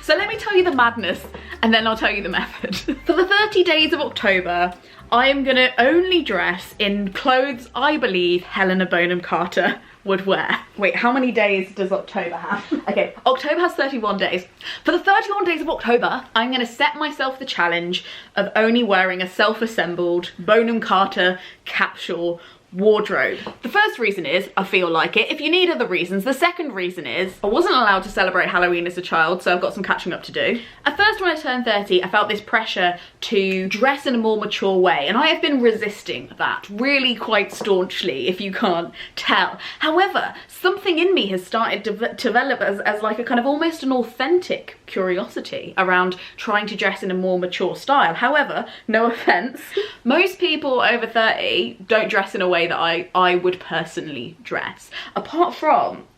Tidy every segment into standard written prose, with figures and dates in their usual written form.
So let me tell you the madness and then I'll tell you the method. For the 30 days of October, I am gonna only dress in clothes I believe Helena Bonham Carter would wear. Wait, how many days does October have? Okay, October has 31 days. For the 31 days of October, I'm gonna set myself the challenge of only wearing a self-assembled Bonham Carter capsule wardrobe. The first reason is I feel like it. If you need other reasons, the second reason is I wasn't allowed to celebrate Halloween as a child, so I've got some catching up to do. At first, when I turned 30, I felt this pressure to dress in a more mature way, and I have been resisting that really quite staunchly, if you can't tell. However, something in me has started to develop as like a kind of almost an authentic curiosity around trying to dress in a more mature style. However, no offense, most people over 30 don't dress in a way that I would personally dress, apart from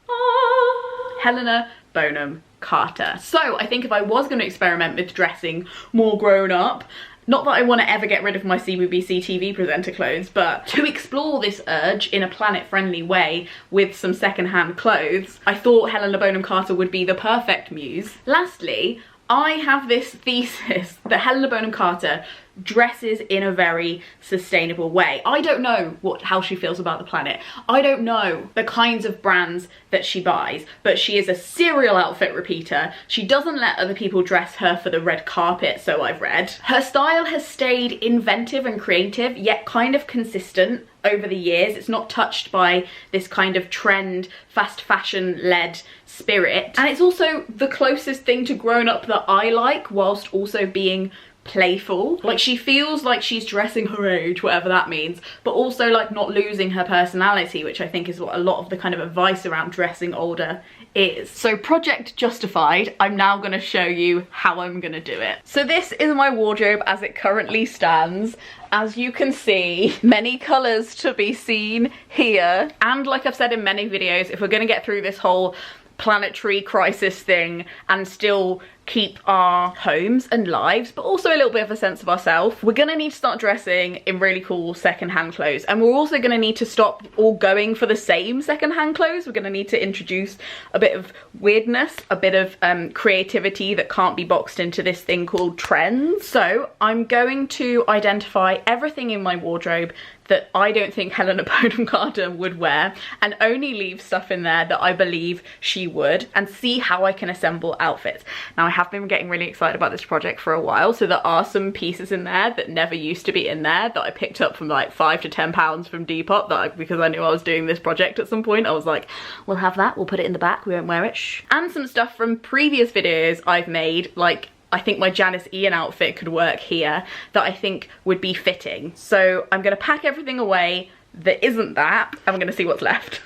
Helena Bonham Carter. So I think if I was going to experiment with dressing more grown up, not that I want to ever get rid of my CBBC TV presenter clothes, but to explore this urge in a planet-friendly way with some second-hand clothes, I thought Helena Bonham Carter would be the perfect muse. Lastly, I have this thesis that Helena Bonham Carter dresses in a very sustainable way. I don't know how she feels about the planet. I don't know the kinds of brands that she buys, but she is a serial outfit repeater. She doesn't let other people dress her for the red carpet, so I've read. Her style has stayed inventive and creative, yet kind of consistent over the years. It's not touched by this kind of trend, fast fashion-led spirit. And it's also the closest thing to grown up that I like, whilst also being playful. Like, she feels like she's dressing her age, whatever that means, but also like not losing her personality, which I think is what a lot of the kind of advice around dressing older is. So project justified, I'm now going to show you how I'm going to do it. So this is my wardrobe as it currently stands. As you can see, many colours to be seen here. And like I've said in many videos, if we're going to get through this whole planetary crisis thing and still keep our homes and lives, but also a little bit of a sense of ourselves, we're gonna need to start dressing in really cool second-hand clothes. And we're also gonna need to stop all going for the same second-hand clothes. We're gonna need to introduce a bit of weirdness, a bit of creativity that can't be boxed into this thing called trends. So I'm going to identify everything in my wardrobe that I don't think Helena Bonham Carter would wear, and only leave stuff in there that I believe she would, and see how I can assemble outfits. Now, I have been getting really excited about this project for a while, so there are some pieces in there that never used to be in there that I picked up from like £5 to £10 from Depop, because I knew I was doing this project at some point. I was like, we'll have that, we'll put it in the back, we won't wear it, shh. And some stuff from previous videos I've made, like I think my Janis Ian outfit could work here, that I think would be fitting. So I'm gonna pack everything away that isn't that, and we're gonna see what's left.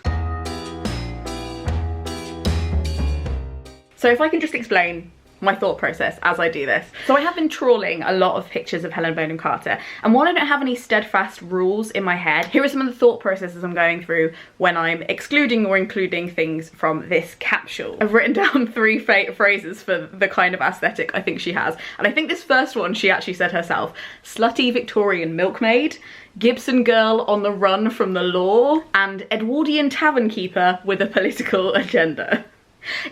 So if I can just explain my thought process as I do this. So I have been trawling a lot of pictures of Helena Bonham Carter, and while I don't have any steadfast rules in my head, here are some of the thought processes I'm going through when I'm excluding or including things from this capsule. I've written down 3 phrases for the kind of aesthetic I think she has, and I think this first one she actually said herself: slutty Victorian milkmaid, Gibson girl on the run from the law, and Edwardian tavern keeper with a political agenda.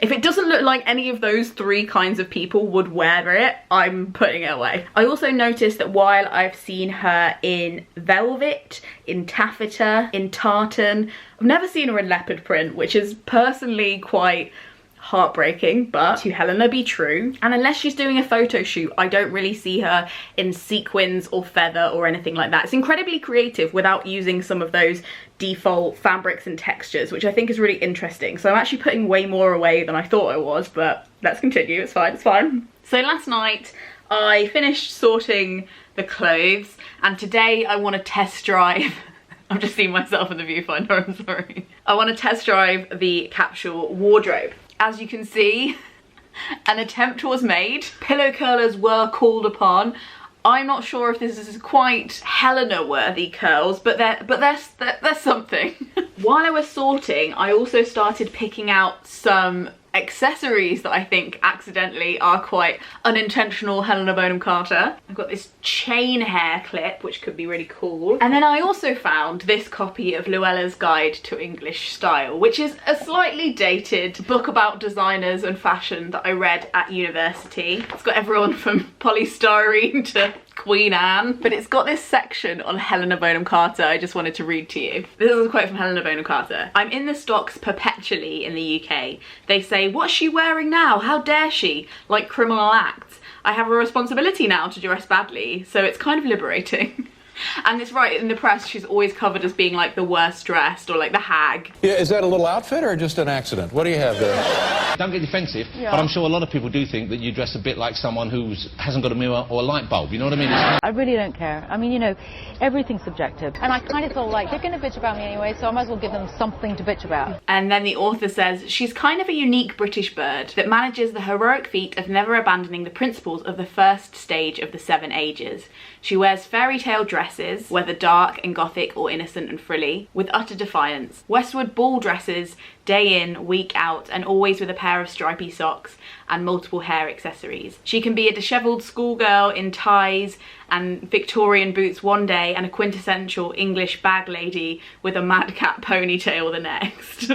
If it doesn't look like any of those 3 kinds of people would wear it, I'm putting it away. I also noticed that while I've seen her in velvet, in taffeta, in tartan, I've never seen her in leopard print, which is personally quite heartbreaking, but to Helena be true. And unless she's doing a photo shoot, I don't really see her in sequins or feather or anything like that. It's incredibly creative without using some of those default fabrics and textures, which I think is really interesting. So I'm actually putting way more away than I thought I was, but let's continue, it's fine, it's fine. So last night I finished sorting the clothes, and today I want to test drive I'm just seeing myself in the viewfinder, I'm sorry. I want to test drive the capsule wardrobe. As you can see, an attempt was made. Pillow curlers were called upon. I'm not sure if this is quite Helena-worthy curls, but there's something. While I was sorting, I also started picking out some accessories that I think accidentally are quite unintentional Helena Bonham Carter. I've got this chain hair clip, which could be really cool. And then I also found this copy of Luella's Guide to English Style, which is a slightly dated book about designers and fashion that I read at university. It's got everyone from polystyrene to Queen Anne, but it's got this section on Helena Bonham Carter I just wanted to read to you. This is a quote from Helena Bonham Carter. "I'm in the stocks perpetually in the UK. They say, what's she wearing now? How dare she? Like criminal acts. I have a responsibility now to dress badly, so it's kind of liberating." And it's right, in the press she's always covered as being like the worst dressed or like the hag. Yeah, is that a little outfit or just an accident? What do you have there? Don't get defensive, but I'm sure a lot of people do think that you dress a bit like someone who hasn't got a mirror or a light bulb, you know what I mean? I really don't care. I mean, you know, everything's subjective. And I kind of feel like they're going to bitch about me anyway, so I might as well give them something to bitch about. And then the author says, she's kind of a unique British bird that manages the heroic feat of never abandoning the principles of the first stage of the 7 ages. She wears fairy tale dresses, whether dark and gothic or innocent and frilly, with utter defiance. Westward ball dresses, day in, week out, and always with a pair of stripy socks and multiple hair accessories. She can be a dishevelled schoolgirl in ties and Victorian boots one day and a quintessential English bag lady with a madcap ponytail the next.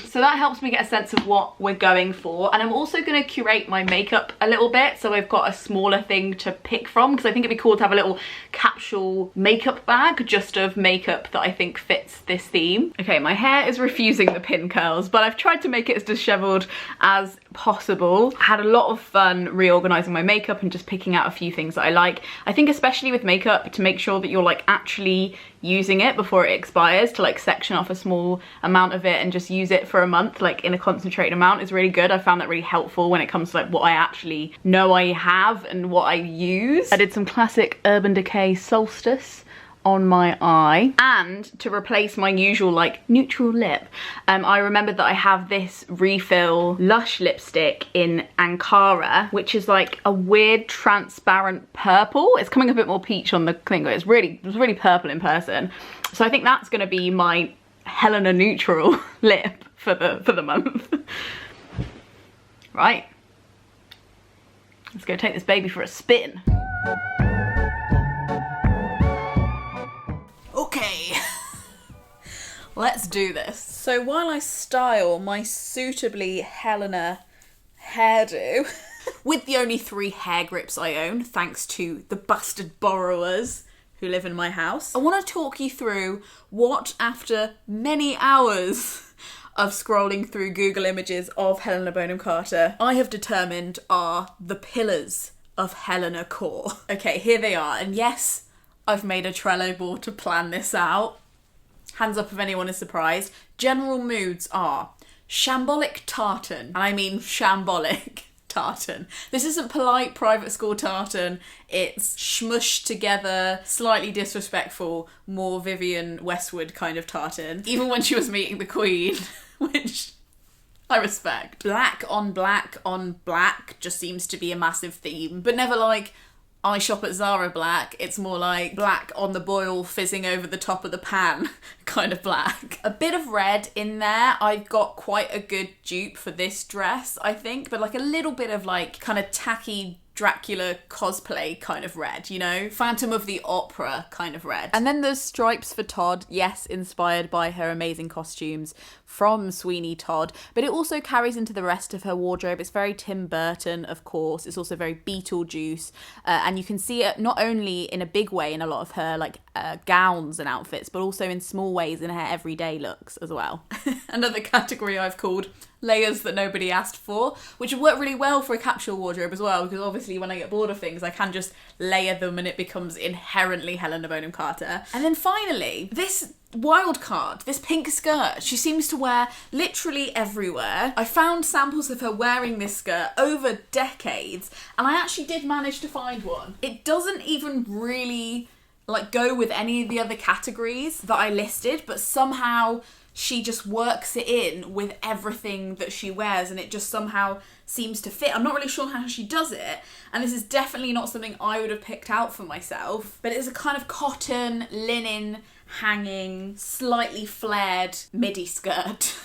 So that helps me get a sense of what we're going for. And I'm also going to curate my makeup a little bit, so I've got a smaller thing to pick from, because I think it'd be cool to have a little capsule makeup bag just of makeup that I think fits this theme. Okay, my hair is refusing the pin curls, but I've tried to make it as dishevelled as possible. I had a lot of fun reorganising my makeup and just picking out a few things that I like. I think especially with makeup, to make sure that you're like actually using it before it expires, to like section off a small amount of it and just use it for a month, like in a concentrated amount, is really good. I found that really helpful when it comes to like what I actually know I have and what I use. I did some classic Urban Decay Solstice on my eye, and to replace my usual like neutral lip, I remembered that I have this refill Lush lipstick in Ankara, which is like a weird transparent purple. It's coming a bit more peach on the thing, but it was really purple in person. So I think that's going to be my Helena neutral lip for the month. Right, let's go take this baby for a spin. Okay, let's do this. So while I style my suitably Helena hairdo with the only 3 hair grips I own, thanks to the bastard borrowers who live in my house, I want to talk you through what, after many hours of scrolling through Google images of Helena Bonham Carter, I have determined are the pillars of Helena core. Okay, here they are, and yes, I've made a Trello board to plan this out. Hands up if anyone is surprised. General moods are shambolic tartan, and I mean shambolic tartan. This isn't polite private school tartan, it's smushed together, slightly disrespectful, more Vivienne Westwood kind of tartan. Even when she was meeting the Queen, which I respect. Black on black on black just seems to be a massive theme, but never like I shop at Zara black. It's more like black on the boil fizzing over the top of the pan kind of black. A bit of red in there. I've got quite a good dupe for this dress, I think, but like a little bit of like kind of tacky Dracula cosplay kind of red, you know? Phantom of the Opera kind of red. And then there's stripes for Todd, yes, inspired by her amazing costumes from Sweeney Todd, but it also carries into the rest of her wardrobe. It's very Tim Burton, of course. It's also very Beetlejuice, and you can see it not only in a big way in a lot of her like gowns and outfits, but also in small ways in her everyday looks as well. Another category I've called layers that nobody asked for, which would work really well for a capsule wardrobe as well, because obviously when I get bored of things I can just layer them and it becomes inherently Helena Bonham Carter. And then finally, this wild card, this pink skirt, she seems to wear literally everywhere. I found samples of her wearing this skirt over decades, and I actually did manage to find one. It doesn't even really like go with any of the other categories that I listed, but somehow she just works it in with everything that she wears, and it just somehow seems to fit. I'm not really sure how she does it, and this is definitely not something I would have picked out for myself, but it's a kind of cotton, linen, hanging, slightly flared midi skirt.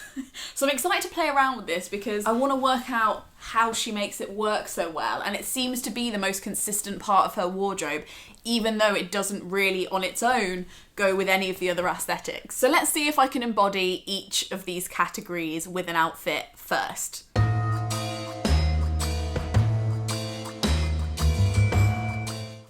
So I'm excited to play around with this because I want to work out how she makes it work so well, and it seems to be the most consistent part of her wardrobe, even though it doesn't really on its own go with any of the other aesthetics. So let's see if I can embody each of these categories with an outfit first.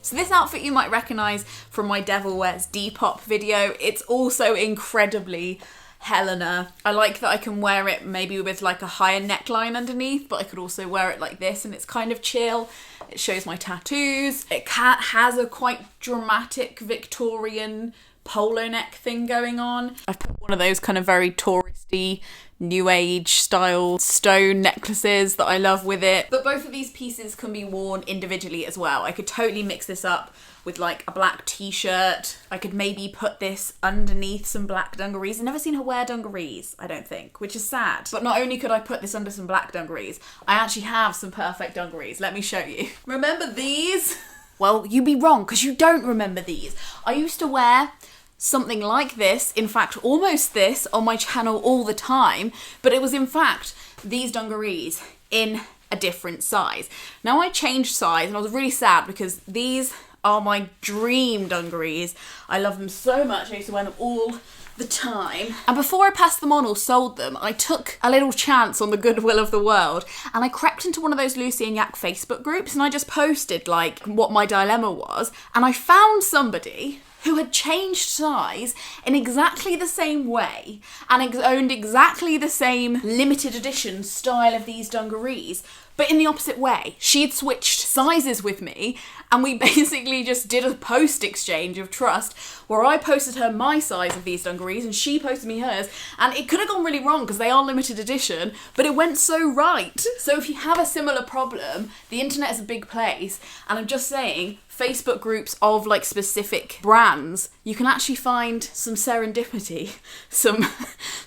So this outfit you might recognise from my Devil Wears Depop video. It's also incredibly Helena. I like that I can wear it maybe with like a higher neckline underneath, but I could also wear it like this and it's kind of chill. It shows my tattoos. It has a quite dramatic Victorian polo neck thing going on. I've put one of those kind of very touristy, new age style stone necklaces that I love with it. But both of these pieces can be worn individually as well. I could totally mix this up with like a black t-shirt. I could maybe put this underneath some black dungarees. I've never seen her wear dungarees, I don't think, which is sad. But not only could I put this under some black dungarees, I actually have some perfect dungarees. Let me show you. Remember these? Well, you'd be wrong because you don't remember these. I used to wear something like this, in fact almost this, on my channel all the time, but it was in fact these dungarees in a different size. Now I changed size and I was really sad because these are my dream dungarees. I love them so much, I used to wear them all the time. And before I passed them on or sold them, I took a little chance on the goodwill of the world and I crept into one of those Lucy and Yak Facebook groups and I just posted like what my dilemma was, and I found somebody who had changed size in exactly the same way and owned exactly the same limited edition style of these dungarees, but in the opposite way. She had switched sizes with me and we basically just did a post exchange of trust where I posted her my size of these dungarees and she posted me hers, and it could have gone really wrong because they are limited edition, but it went so right. So if you have a similar problem, the internet is a big place, and I'm just saying, Facebook groups of like specific brands, you can actually find some serendipity, some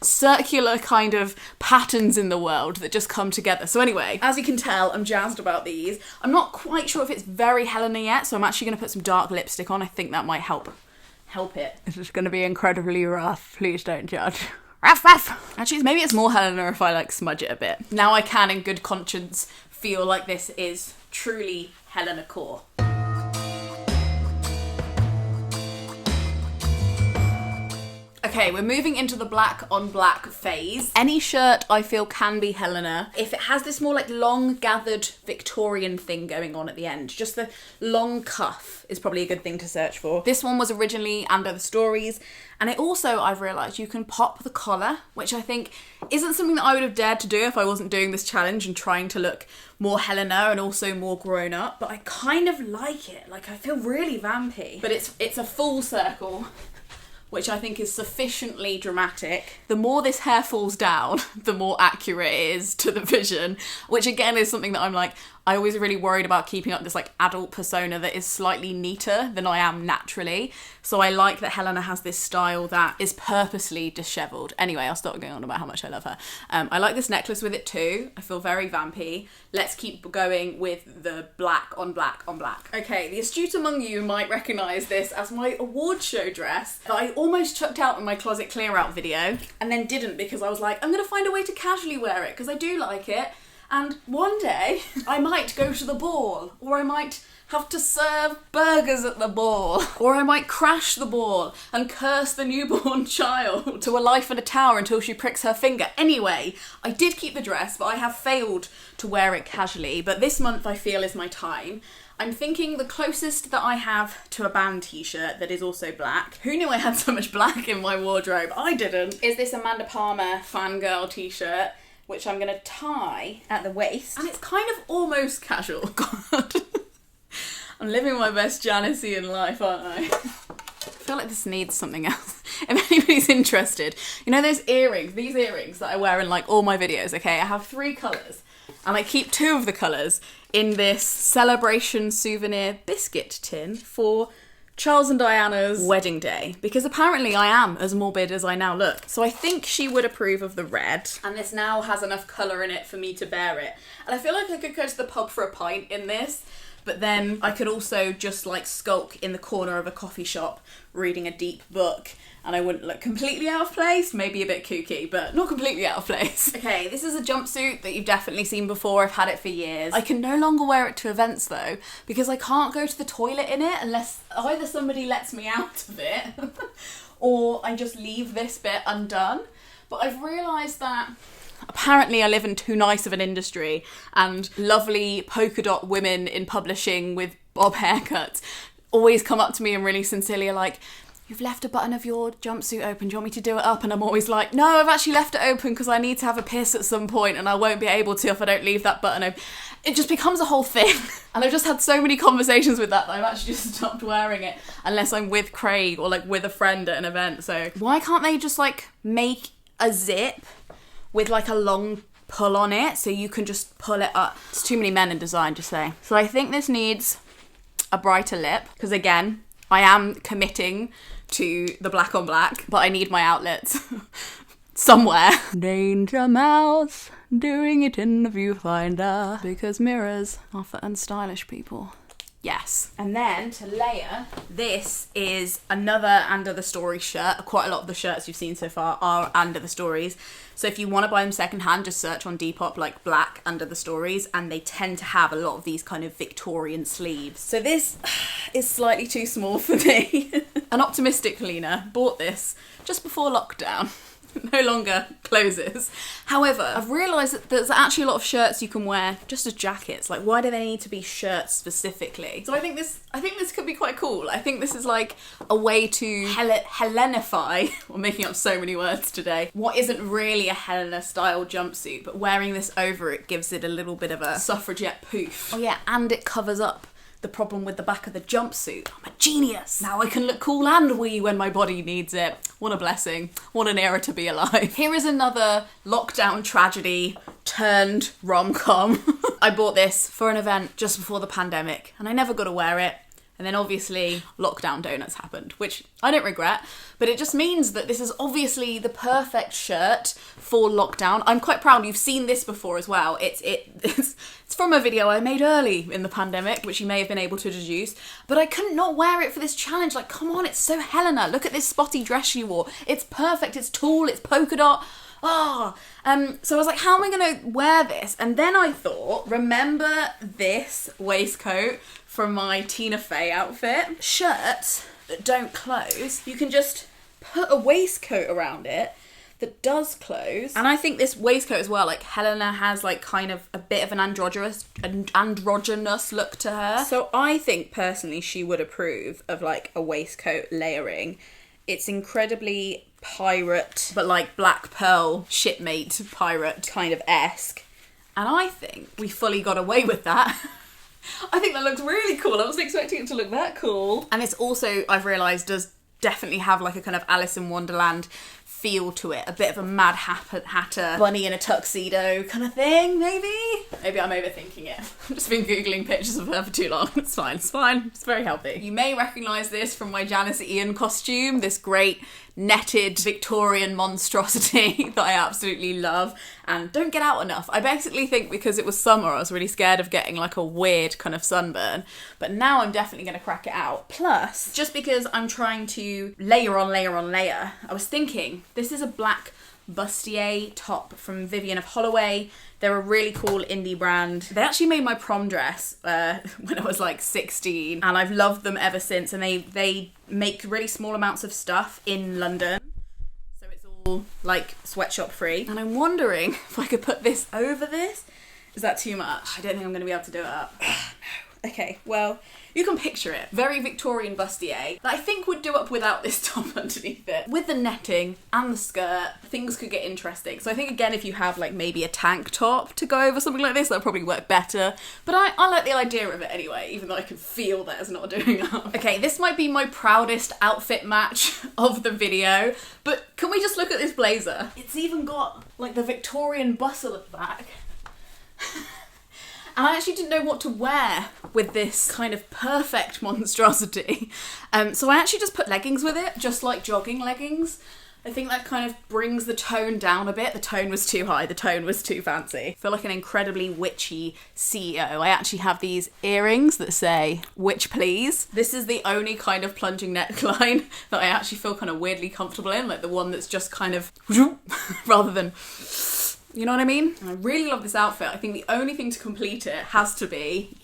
circular kind of patterns in the world that just come together. So anyway, as you can tell, I'm jazzed about these. I'm not quite sure if it's very Helena yet, so I'm actually going to put some dark lipstick on. I think that might help it. This is going to be incredibly rough. Please don't judge. Ruff, ruff. Actually, maybe it's more Helena if I like smudge it a bit. Now I can in good conscience feel like this is truly Helena core. Okay, we're moving into the black on black phase. Any shirt I feel can be Helena if it has this more like long gathered Victorian thing going on at the end. Just the long cuff is probably a good thing to search for. This one was originally under the stories, and it also, I've realised, you can pop the collar, which I think isn't something that I would have dared to do if I wasn't doing this challenge and trying to look more Helena and also more grown up, but I kind of like it. Like, I feel really vampy. But it's a full circle, which I think is sufficiently dramatic. The more this hair falls down, the more accurate it is to the vision, which again is something that I'm like, I always really worried about keeping up this like adult persona that is slightly neater than I am naturally. So I like that Helena has this style that is purposely dishevelled. Anyway, I'll stop going on about how much I love her. I like this necklace with it too. I feel very vampy. Let's keep going with the black on black on black. Okay, the astute among you might recognise this as my award show dress that I almost chucked out in my closet clear out video and then didn't because I was like, I'm going to find a way to casually wear it because I do like it. And one day I might go to the ball, or I might have to serve burgers at the ball, or I might crash the ball and curse the newborn child to a life in a tower until she pricks her finger. Anyway, I did keep the dress, but I have failed to wear it casually. But this month I feel is my time. I'm thinking the closest that I have to a band t-shirt that is also black. Who knew I had so much black in my wardrobe? I didn't. Is this Amanda Palmer fangirl t-shirt, which I'm going to tie at the waist. And it's kind of almost casual. God. I'm living my best Janisian life, aren't I? I feel like this needs something else. If anybody's interested, you know those earrings, these earrings that I wear in like all my videos, okay? I have 3 colours. And I keep 2 of the colours in this celebration souvenir biscuit tin for Charles and Diana's wedding day, because apparently I am as morbid as I now look. So I think she would approve of the red, and this now has enough colour in it for me to bear it. And I feel like I could go to the pub for a pint in this, but then I could also just like skulk in the corner of a coffee shop reading a deep book, and I wouldn't look completely out of place, maybe a bit kooky, but not completely out of place. Okay, this is a jumpsuit that you've definitely seen before. I've had it for years. I can no longer wear it to events though, because I can't go to the toilet in it unless either somebody lets me out of it or I just leave this bit undone. But I've realised that apparently I live in too nice of an industry, and lovely polka dot women in publishing with bob haircuts always come up to me and really sincerely are like, "You've left a button of your jumpsuit open, do you want me to do it up?" And I'm always like, no, I've actually left it open because I need to have a piss at some point and I won't be able to if I don't leave that button open. It just becomes a whole thing. And I've just had so many conversations with that I've actually just stopped wearing it unless I'm with Craig or like with a friend at an event. So why can't they just like make a zip with like a long pull on it so you can just pull it up? It's too many men in design, just saying. So I think this needs a brighter lip, because again, I am committing to the black on black, but I need my outlets somewhere. Danger Mouse, doing it in the viewfinder, because mirrors are for unstylish people. Yes. And then to layer, this is another And Other Stories shirt. Quite a lot of the shirts you've seen so far are And Other Stories. So if you want to buy them secondhand, just search on Depop like black And Other Stories, and they tend to have a lot of these kind of Victorian sleeves. So this is slightly too small for me. An optimistic Helena bought this just before lockdown. No longer closes. However, I've realised that there's actually a lot of shirts you can wear just as jackets. Like, why do they need to be shirts specifically? So I think this could be quite cool. I think this is like a way to Helenify, we're making up so many words today, what isn't really a Helena style jumpsuit, but wearing this over it gives it a little bit of a suffragette poof. Oh yeah, and it covers up the problem with the back of the jumpsuit. I'm a genius. Now I can look cool and wee when my body needs it. What a blessing. What an era to be alive. Here is another lockdown tragedy turned rom-com. I bought this for an event just before the pandemic and I never got to wear it. And then obviously lockdown donuts happened, which I don't regret, but it just means that this is obviously the perfect shirt for lockdown. I'm quite proud. You've seen this before as well. It's from a video I made early in the pandemic, which you may have been able to deduce, but I couldn't not wear it for this challenge. Like, come on, it's so Helena. Look at this spotty dress she wore. It's perfect, it's tall, it's polka dot. So I was like, how am I gonna wear this? And then I thought, remember this waistcoat from my Tina Fey outfit? Shirts that don't close, you can just put a waistcoat around it that does close. And I think this waistcoat as well, like Helena has like kind of a bit of an androgynous look to her. So I think personally she would approve of like a waistcoat layering. It's incredibly pirate, but like black pearl shipmate pirate kind of esque. And I think we fully got away with that. I think that looks really cool. I wasn't expecting it to look that cool. And this also, I've realised, does definitely have like a kind of Alice in Wonderland feel to it. A bit of a Mad Hatter, bunny in a tuxedo kind of thing, maybe? Maybe I'm overthinking it. I've just been Googling pictures of her for too long. It's fine, it's fine. It's very healthy. You may recognise this from my Janis Ian costume, this great netted Victorian monstrosity that I absolutely love and don't get out enough. I basically think because it was summer I was really scared of getting like a weird kind of sunburn, but now I'm definitely going to crack it out. Plus, just because I'm trying to layer on layer on layer, I was thinking this is a black bustier top from Vivian of Holloway. They're a really cool indie brand. They actually made my prom dress when I was like 16 and I've loved them ever since, and they make really small amounts of stuff in London. So it's all like sweatshop free. And I'm wondering if I could put this over this. Is that too much? I don't think I'm going to be able to do it up. No. Okay, well, you can picture it. Very Victorian bustier that I think would do up without this top underneath it. With the netting and the skirt, things could get interesting. So I think, again, if you have like maybe a tank top to go over something like this, that'll probably work better. But I like the idea of it anyway, even though I can feel that it's not doing up. Okay, this might be my proudest outfit match of the video, but can we just look at this blazer? It's even got like the Victorian bustle at the back. And I actually didn't know what to wear with this kind of perfect monstrosity. So I actually just put leggings with it, just like jogging leggings. I think that kind of brings the tone down a bit. The tone was too high, the tone was too fancy. I feel like an incredibly witchy CEO. I actually have these earrings that say, "Witch please." This is the only kind of plunging neckline that I actually feel kind of weirdly comfortable in, like the one that's just kind of rather than, you know what I mean? And I really love this outfit. I think the only thing to complete it has to be,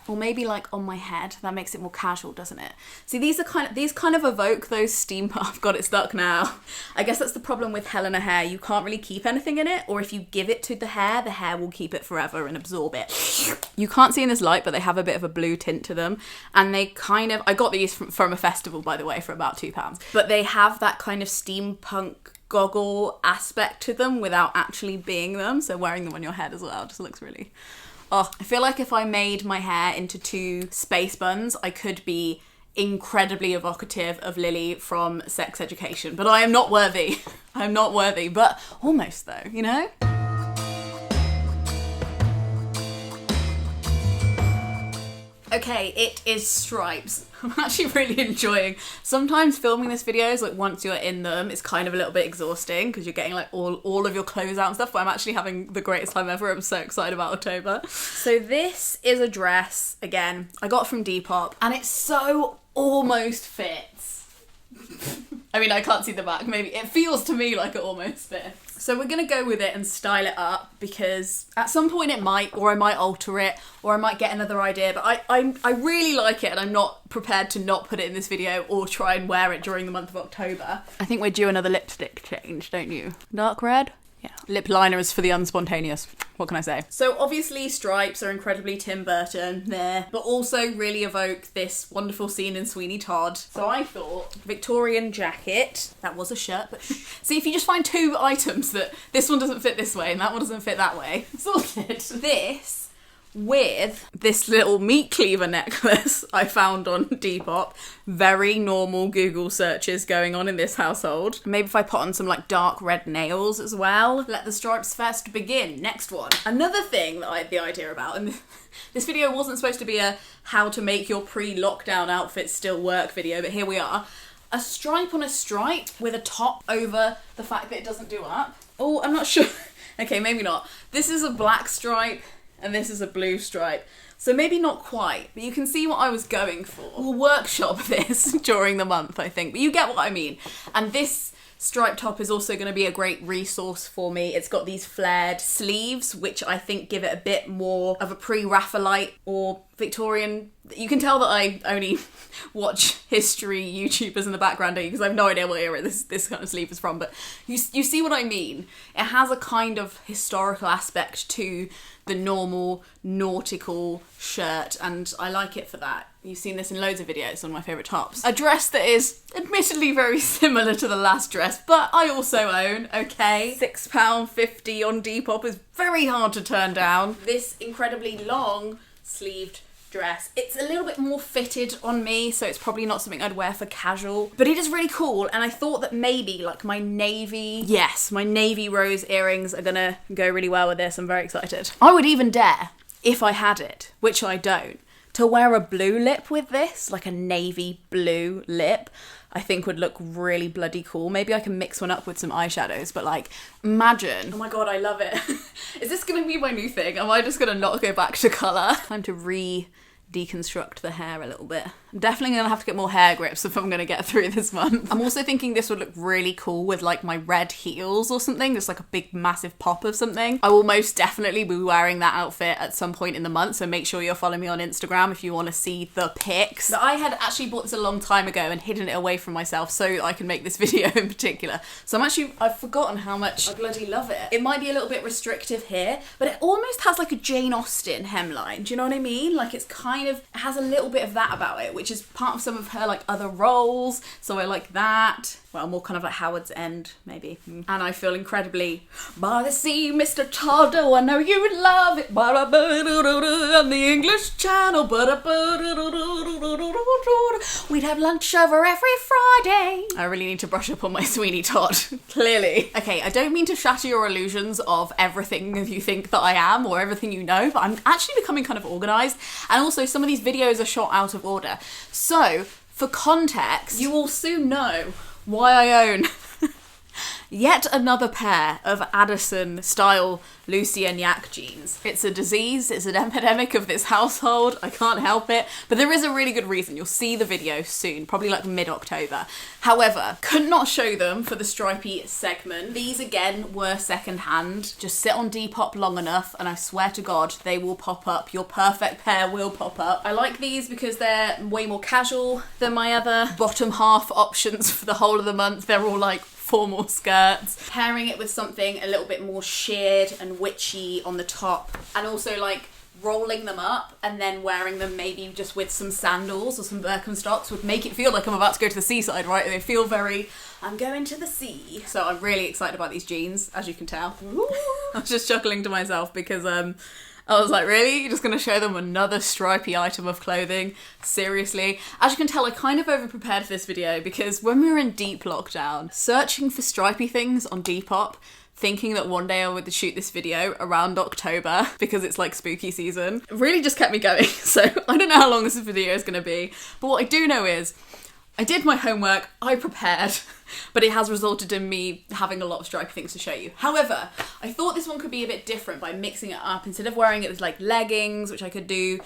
or maybe like on my head. That makes it more casual, doesn't it? See, these kind of evoke those steampunk. I've got it stuck now. I guess that's the problem with Helena hair. You can't really keep anything in it, or if you give it to the hair will keep it forever and absorb it. You can't see in this light, but they have a bit of a blue tint to them. And they kind of, I got these from a festival, by the way, for about £2. But they have that kind of steampunk goggle aspect to them without actually being them. So wearing them on your head as well just looks really... Oh, I feel like if I made my hair into 2 space buns, I could be incredibly evocative of Lily from Sex Education. But I am not worthy. I'm not worthy, but almost though, you know? Okay, it is stripes. I'm actually really enjoying. Sometimes filming this video is like, once you're in them, it's kind of a little bit exhausting because you're getting like all of your clothes out and stuff, but I'm actually having the greatest time ever. I'm so excited about October. So this is a dress, again, I got from Depop, and it so almost fits. I mean, I can't see the back, maybe. It feels to me like it almost fits. So we're gonna go with it and style it up because at some point it might, or I might alter it, or I might get another idea, but I really like it and I'm not prepared to not put it in this video or try and wear it during the month of October. I think we're due another lipstick change, don't you? Dark red? Yeah. Lip liner is for the unspontaneous. What can I say? So obviously stripes are incredibly Tim Burton there, but also really evoke this wonderful scene in Sweeney Todd. So I thought Victorian jacket, that was a shirt, but see, if you just find 2 items that this one doesn't fit this way and that one doesn't fit that way, sorted. This with this little meat cleaver necklace I found on Depop. Very normal Google searches going on in this household. Maybe if I put on some like dark red nails as well. Let the stripes fest begin. Next one. Another thing that I had the idea about, and this video wasn't supposed to be a how to make your pre-lockdown outfit still work video, but here we are. A stripe on a stripe with a top over the fact that it doesn't do up. Oh, I'm not sure. Okay, maybe not. This is a black stripe and this is a blue stripe. So maybe not quite, but you can see what I was going for. We'll workshop this during the month, I think, but you get what I mean. And this striped top is also going to be a great resource for me. It's got these flared sleeves, which I think give it a bit more of a pre-Raphaelite or Victorian. You can tell that I only watch history YouTubers in the background, don't you? Because I have no idea what era this kind of sleeve is from, but you see what I mean. It has a kind of historical aspect to the normal nautical shirt, and I like it for that. You've seen this in loads of videos on my favourite tops. A dress that is admittedly very similar to the last dress, but I also own, okay? £6.50 on Depop is very hard to turn down. This incredibly long sleeved dress. It's a little bit more fitted on me, so it's probably not something I'd wear for casual, but it is really cool, and I thought that maybe like my navy rose earrings are gonna go really well with this. I'm very excited. I would even dare, if I had it, which I don't, to wear a blue lip with this, like a navy blue lip. I think would look really bloody cool. Maybe I can mix one up with some eyeshadows, but like, imagine. Oh my god, I love it. Is this gonna be my new thing? Am I just gonna not go back to colour? Time to deconstruct the hair a little bit. I'm definitely gonna have to get more hair grips if I'm gonna get through this month. I'm also thinking this would look really cool with like my red heels or something, just like a big massive pop of something. I will most definitely be wearing that outfit at some point in the month, so make sure you're following me on Instagram if you want to see the pics. I had actually bought this a long time ago and hidden it away from myself so I can make this video in particular. So I've forgotten how much I bloody love it. It might be a little bit restrictive here, but it almost has like a Jane Austen hemline. Do you know what I mean? Like it's kind kind of has a little bit of that about it, which is part of some of her like other roles, so I like that. Well, more kind of like Howard's End, maybe. And I feel incredibly, Bodice, Mr. Todd, oh, I know you would love it, on the English Channel, we'd have lunch over every Friday. I really need to brush up on my Sweeney Todd, clearly. Okay, I don't mean to shatter your illusions of everything you think that I am, or everything you know, but I'm actually becoming kind of organised, and also some of these videos are shot out of order. So, for context, you will soon know why I own yet another pair of Addison style Lucien Yak jeans. It's a disease, it's an epidemic of this household, I can't help it, but there is a really good reason. You'll see the video soon, probably like mid-October. However, could not show them for the stripy segment. These again were second-hand. Just sit on Depop long enough and I swear to God they will pop up. Your perfect pair will pop up. I like these because they're way more casual than my other bottom half options for the whole of the month. They're all like formal skirts. Pairing it with something a little bit more sheared and witchy on the top, and also like rolling them up and then wearing them maybe just with some sandals or some Birkenstocks would make it feel like I'm about to go to the seaside, right? They feel very, I'm going to the sea. So I'm really excited about these jeans, as you can tell. I was just chuckling to myself because I was like, really? You're just going to show them another stripy item of clothing? Seriously? As you can tell, I kind of over-prepared for this video because when we were in deep lockdown, searching for stripy things on Depop, thinking that one day I would shoot this video around October because it's like spooky season, really just kept me going. So I don't know how long this video is going to be, but what I do know is I did my homework, I prepared, but it has resulted in me having a lot of stripy things to show you. However, I thought this one could be a bit different by mixing it up. Instead of wearing it with like leggings, which I could do,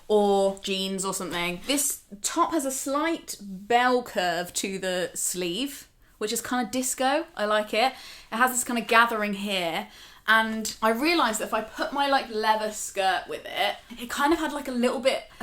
or jeans or something. This top has a slight bell curve to the sleeve, which is kind of disco. I like it. It has this kind of gathering here. And I realised that if I put my like leather skirt with it, it kind of had like a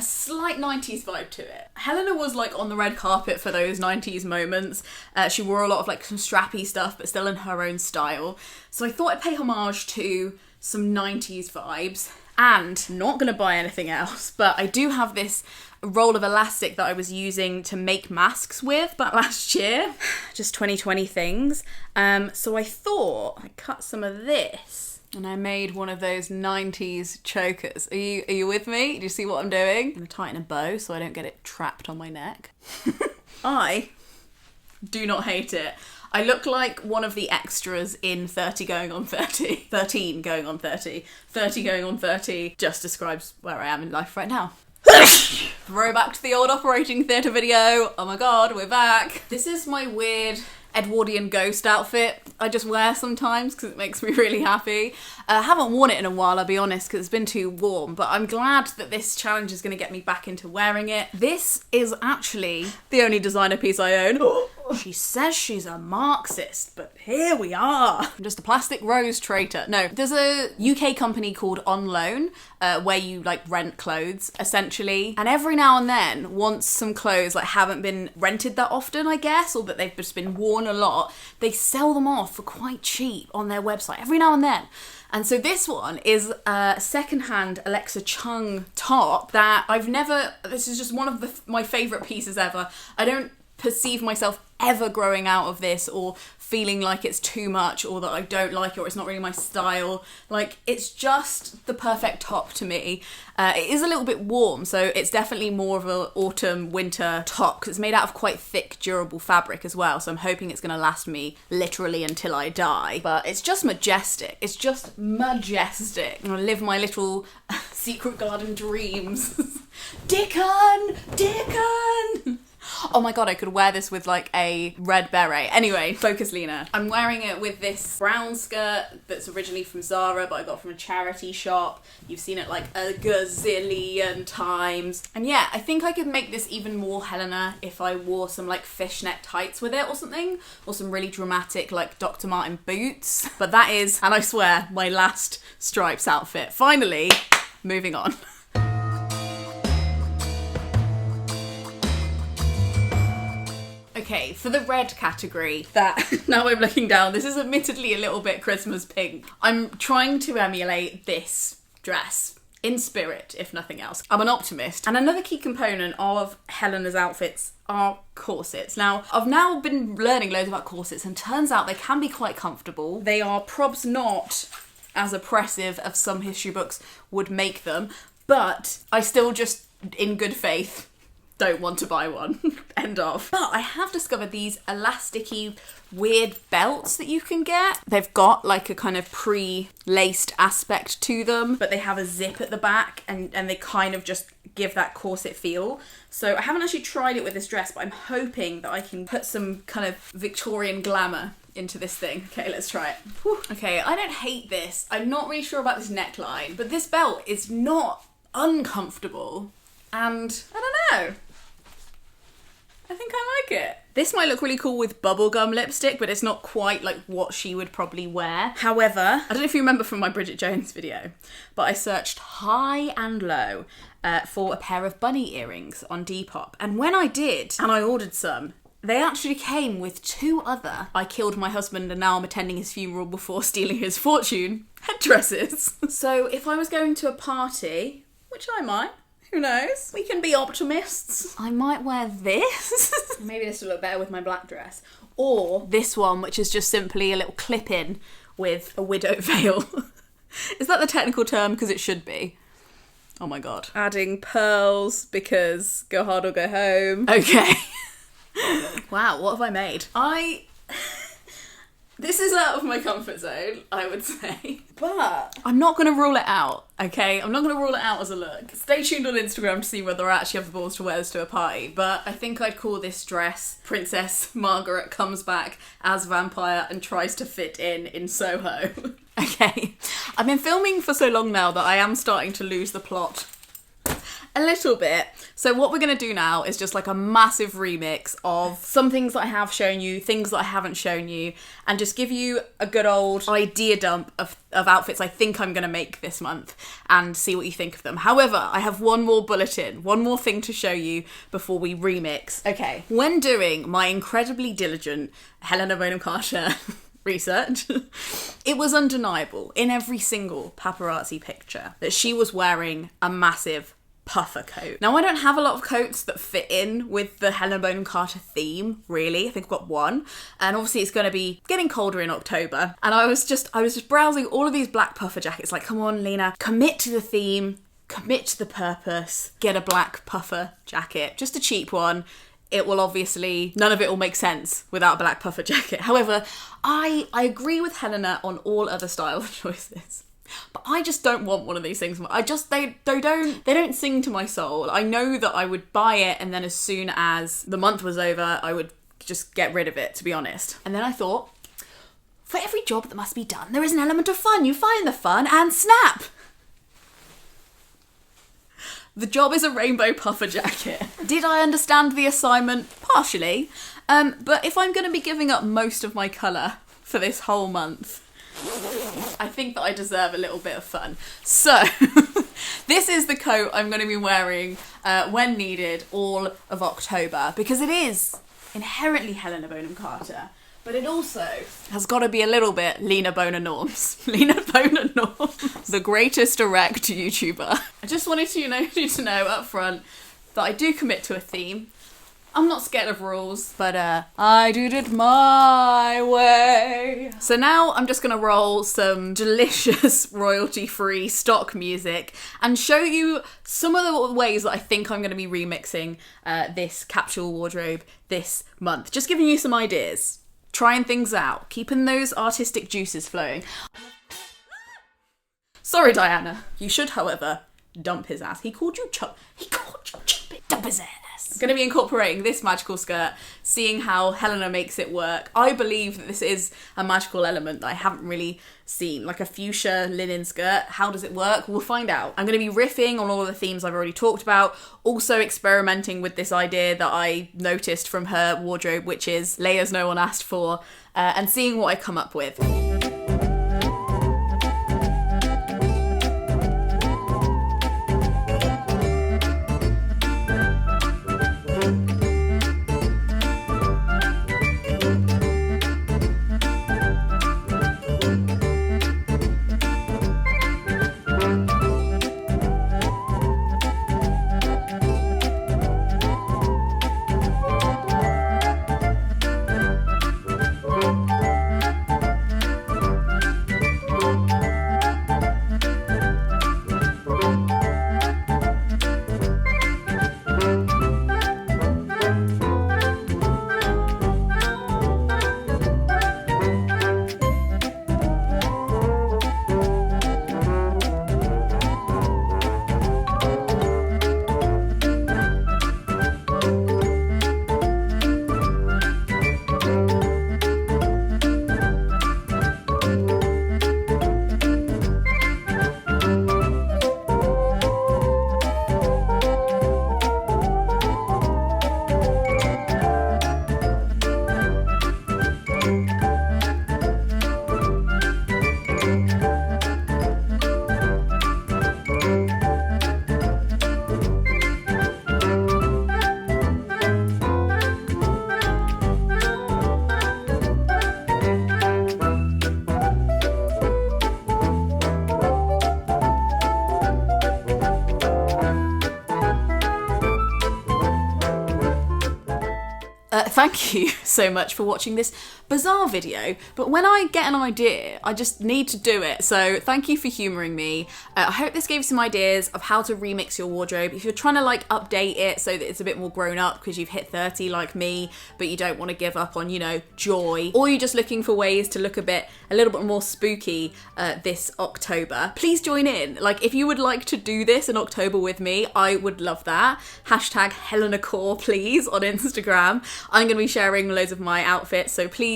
slight 90s vibe to it. Helena was like on the red carpet for those 90s moments. She wore a lot of like some strappy stuff, but still in her own style. So I thought I'd pay homage to some 90s vibes, and not gonna buy anything else, but I do have this roll of elastic that I was using to make masks with back last year. Just 2020 things. So I thought I'd cut some of this and I made one of those 90s chokers. Are you with me? Do you see what I'm doing? I'm gonna tighten a bow so I don't get it trapped on my neck. I do not hate it. I look like one of the extras in 30 going on 30. 13 going on 30. 30 going on 30 just describes where I am in life right now. Throwback to the old operating theatre video. Oh my god, we're back. This is my weird Edwardian ghost outfit I just wear sometimes because it makes me really happy. I haven't worn it in a while, I'll be honest, because it's been too warm, but I'm glad that this challenge is going to get me back into wearing it. This is actually the only designer piece I own. She says she's a Marxist, but here we are. I'm just a plastic rose traitor. No, there's a UK company called On Loan where you like rent clothes essentially, and every now and then, once some clothes like haven't been rented that often, I guess, or that they've just been worn a lot, they sell them off for quite cheap on their website every now and then. And so this one is a second-hand Alexa Chung top that this is just one of my favourite pieces ever. I don't perceive myself ever growing out of this or feeling like it's too much or that I don't like it or it's not really my style. Like, it's just the perfect top to me. It is a little bit warm, so it's definitely more of an autumn winter top because it's made out of quite thick durable fabric as well, so I'm hoping it's going to last me literally until I die. But it's just majestic. It's just majestic. I'm going to live my little secret garden dreams. Dickon! Dickon! Oh my god, I could wear this with like a red beret. Anyway, focus, Lena. I'm wearing it with this brown skirt that's originally from Zara, but I got from a charity shop. You've seen it like a gazillion times. And yeah, I think I could make this even more Helena if I wore some like fishnet tights with it or something, or some really dramatic like Dr. Martin boots. But that is, and I swear, my last stripes outfit. Finally, moving on. Okay, for the red category, that now I'm looking down, this is admittedly a little bit Christmas pink. I'm trying to emulate this dress in spirit, if nothing else. I'm an optimist. And another key component of Helena's outfits are corsets. Now, I've now been learning loads about corsets, and turns out they can be quite comfortable. They are probs not as oppressive as some history books would make them, but I still just, in good faith, don't want to buy one. End of. But I have discovered these elasticy weird belts that you can get. They've got like a kind of pre-laced aspect to them, but they have a zip at the back, and they kind of just give that corset feel. So I haven't actually tried it with this dress, but I'm hoping that I can put some kind of Victorian glamour into this thing. Okay, let's try it. Whew. Okay, I don't hate this. I'm not really sure about this neckline, but this belt is not uncomfortable. And I don't know. I think I like it. This might look really cool with bubblegum lipstick, but it's not quite like what she would probably wear. However, I don't know if you remember from my Bridget Jones video, but I searched high and low for a pair of bunny earrings on Depop. And when I did, and I ordered some, they actually came with two other I killed my husband and now I'm attending his funeral before stealing his fortune headdresses. So if I was going to a party, which I might, who knows? We can be optimists. I might wear this. Maybe this will look better with my black dress. Or this one, which is just simply a little clip-in with a widow veil. Is that the technical term? Because it should be. Oh my god. Adding pearls because go hard or go home. Okay. Wow, what have I made? This is out of my comfort zone, I would say. But I'm not going to rule it out, okay? I'm not going to rule it out as a look. Stay tuned on Instagram to see whether I actually have the balls to wear this to a party. But I think I'd call this dress Princess Margaret Comes Back as Vampire and Tries to Fit in Soho. Okay. I've been filming for so long now that I am starting to lose the plot a little bit. So what we're going to do now is just like a massive remix of some things that I have shown you, things that I haven't shown you, and just give you a good old idea dump of outfits I think I'm going to make this month and see what you think of them. However, I have one more bulletin, one more thing to show you before we remix. Okay, when doing my incredibly diligent Helena Bonham Carter research, it was undeniable in every single paparazzi picture that she was wearing a massive puffer coat. Now, I don't have a lot of coats that fit in with the Helena Bonham Carter theme, really. I think I've got one. And obviously it's going to be getting colder in October. And I was just browsing all of these black puffer jackets, like, come on, Lena, commit to the theme, commit to the purpose, get a black puffer jacket, just a cheap one. It will obviously, none of it will make sense without a black puffer jacket. However, I agree with Helena on all other style choices. But I just don't want one of these things. They don't sing to my soul. I know that I would buy it and then as soon as the month was over, I would just get rid of it, to be honest. And then I thought, for every job that must be done, there is an element of fun. You find the fun and snap. The job is a rainbow puffer jacket. Did I understand the assignment? Partially. But if I'm going to be giving up most of my colour for this whole month, I think that I deserve a little bit of fun. So, this is the coat I'm going to be wearing when needed all of October, because it is inherently Helena Bonham Carter, but it also has got to be a little bit Lena Bona Norms. Lena Bona Norms, the greatest erect YouTuber. I just wanted you to know up front that I do commit to a theme. I'm not scared of rules, but I did it my way. So now I'm just gonna roll some delicious royalty-free stock music and show you some of the ways that I think I'm gonna be remixing this capsule wardrobe this month. Just giving you some ideas, trying things out, keeping those artistic juices flowing. Sorry, Diana. You should, however, dump his ass. He called you chump. Dump his ass. I'm going to be incorporating this magical skirt, seeing how Helena makes it work. I believe that this is a magical element that I haven't really seen, like a fuchsia linen skirt. How does it work? We'll find out. I'm going to be riffing on all of the themes I've already talked about, also experimenting with this idea that I noticed from her wardrobe, which is layers no one asked for, and seeing what I come up with. thank you so much for watching this bizarre video, but when I get an idea, I just need to do it, so thank you for humouring me. I hope this gave you some ideas of how to remix your wardrobe. If you're trying to like update it so that it's a bit more grown up because you've hit 30 like me, but you don't want to give up on, you know, joy, or you're just looking for ways to look a little bit more spooky this October, please join in. Like, if you would like to do this in October with me, I would love that. Hashtag HelenaCore, please, on Instagram. I'm going to be sharing loads of my outfits, so please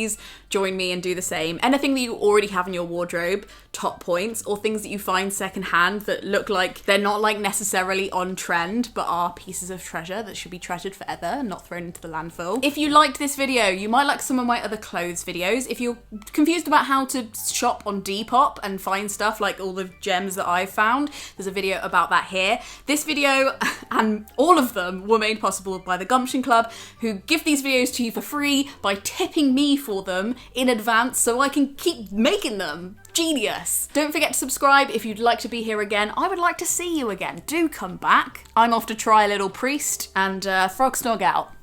join me and do the same. Anything that you already have in your wardrobe, top points, or things that you find secondhand that look like they're not like necessarily on trend, but are pieces of treasure that should be treasured forever and not thrown into the landfill. If you liked this video, you might like some of my other clothes videos. If you're confused about how to shop on Depop and find stuff like all the gems that I've found, there's a video about that here. This video and all of them were made possible by the Gumption Club, who give these videos to you for free by tipping me for them in advance so I can keep making them. Genius. Don't forget to subscribe if you'd like to be here again. I would like to see you again. Do come back. I'm off to try a little priest, and Frog Snog out.